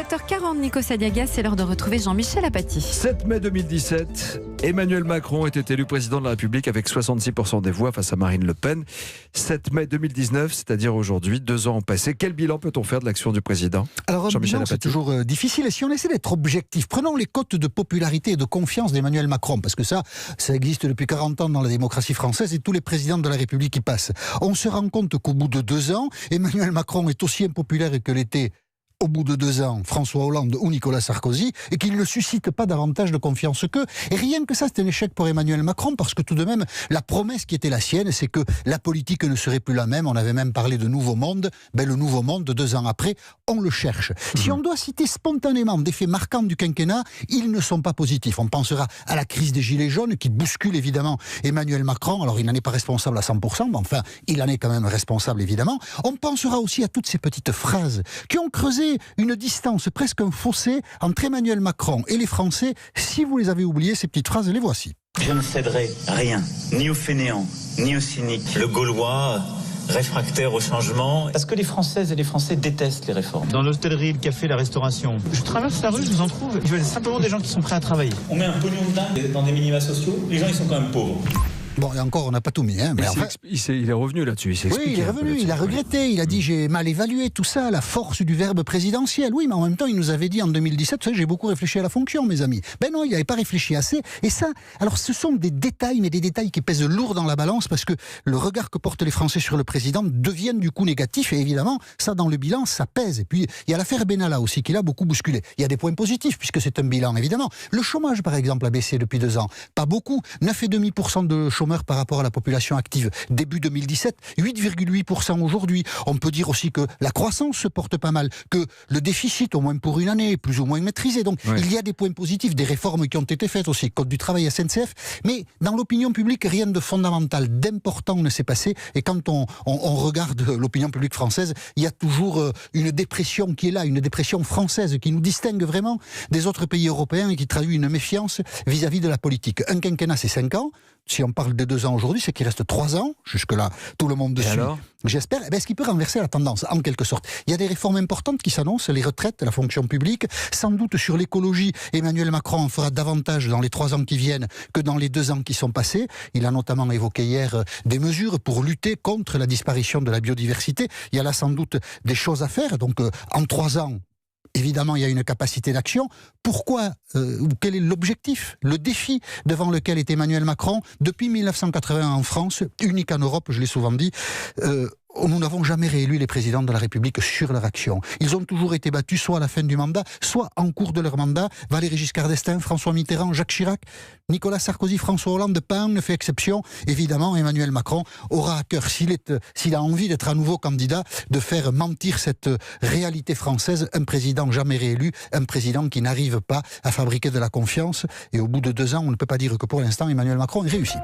7h40, Nico Sadiaga, c'est l'heure de retrouver Jean-Michel Apathy. 7 mai 2017, Emmanuel Macron était élu président de la République avec 66% des voix face à Marine Le Pen. 7 mai 2019, c'est-à-dire aujourd'hui, 2 ans ont passé. Quel bilan peut-on faire de l'action du président? Alors, Jean-Michel c'est Apathy. toujours difficile. Et si on essaie d'être objectif, prenons les cotes de popularité et de confiance d'Emmanuel Macron, parce que ça existe depuis 40 ans dans la démocratie française et tous les présidents de la République y passent. On se rend compte qu'au bout de 2 ans, Emmanuel Macron est aussi impopulaire que l'était au bout de 2 ans, François Hollande ou Nicolas Sarkozy, et qu'il ne suscite pas davantage de confiance qu'eux. Et rien que ça, c'est un échec pour Emmanuel Macron, parce que tout de même, la promesse qui était la sienne, c'est que la politique ne serait plus la même. On avait même parlé de nouveau monde. Le nouveau monde, 2 ans après, on le cherche. Si on doit citer spontanément des faits marquants du quinquennat, ils ne sont pas positifs. On pensera à la crise des Gilets jaunes, qui bouscule évidemment Emmanuel Macron. Alors, il n'en est pas responsable à 100%, mais enfin, il en est quand même responsable, évidemment. On pensera aussi à toutes ces petites phrases qui ont creusé une distance, presque un fossé entre Emmanuel Macron et les Français. Si vous les avez oubliées, ces petites phrases, les voici. Je ne céderai rien, ni aux fainéants, ni aux cyniques. Le Gaulois, réfractaire au changement. Parce que les Françaises et les Français détestent les réformes. Dans l'hôtellerie, le café, la restauration. Je traverse la rue, je vous en trouve. Je veux simplement des gens qui sont prêts à travailler. On met un pognon de dingue dans des minima sociaux, les gens ils sont quand même pauvres. Bon, et encore, on n'a pas tout mis. Mais enfin, il est revenu là-dessus. oui, il est revenu, il a regretté, il a dit j'ai mal évalué tout ça, la force du verbe présidentiel. Oui, mais en même temps, il nous avait dit en 2017, vous savez, j'ai beaucoup réfléchi à la fonction, mes amis. Ben non, il n'avait pas réfléchi assez. Et ça, alors ce sont des détails, mais des détails qui pèsent lourd dans la balance, parce que le regard que portent les Français sur le président devient du coup négatif. Et évidemment, ça dans le bilan, ça pèse. Et puis, il y a l'affaire Benalla aussi, qui l'a beaucoup bousculé. Il y a des points positifs, puisque c'est un bilan, évidemment. Le chômage, par exemple, a baissé depuis 2 ans. Pas beaucoup, 9,5% de chômeurs par rapport à la population active début 2017, 8,8% aujourd'hui. On peut dire aussi que la croissance se porte pas mal, que le déficit, au moins pour une année, est plus ou moins maîtrisé. Donc il y a des points positifs, des réformes qui ont été faites aussi, Code du travail, SNCF. Mais dans l'opinion publique, rien de fondamental, d'important ne s'est passé. Et quand on regarde l'opinion publique française, il y a toujours une dépression qui est là, une dépression française qui nous distingue vraiment des autres pays européens et qui traduit une méfiance vis-à-vis de la politique. Un quinquennat, c'est 5 ans. Si on parle de 2 ans aujourd'hui, c'est qu'il reste 3 ans. Jusque-là, tout le monde suit. J'espère. Ce qui peut renverser la tendance, en quelque sorte. Il y a des réformes importantes qui s'annoncent, les retraites, la fonction publique. Sans doute sur l'écologie, Emmanuel Macron en fera davantage dans les 3 ans qui viennent que dans les 2 ans qui sont passés. Il a notamment évoqué hier des mesures pour lutter contre la disparition de la biodiversité. Il y a là sans doute des choses à faire. Donc, en 3 ans, évidemment, il y a une capacité d'action. Pourquoi quel est l'objectif, le défi devant lequel est Emmanuel Macron? Depuis 1980 en France, unique en Europe, je l'ai souvent dit, nous n'avons jamais réélu les présidents de la République sur leur action. Ils ont toujours été battus soit à la fin du mandat, soit en cours de leur mandat. Valéry Giscard d'Estaing, François Mitterrand, Jacques Chirac, Nicolas Sarkozy, François Hollande, pas un ne fait exception. Évidemment, Emmanuel Macron aura à cœur, s'il a envie d'être à nouveau candidat, de faire mentir cette réalité française. Un président jamais réélu, un président qui n'arrive pas à fabriquer de la confiance. Et au bout de 2 ans, on ne peut pas dire que pour l'instant, Emmanuel Macron est réussi.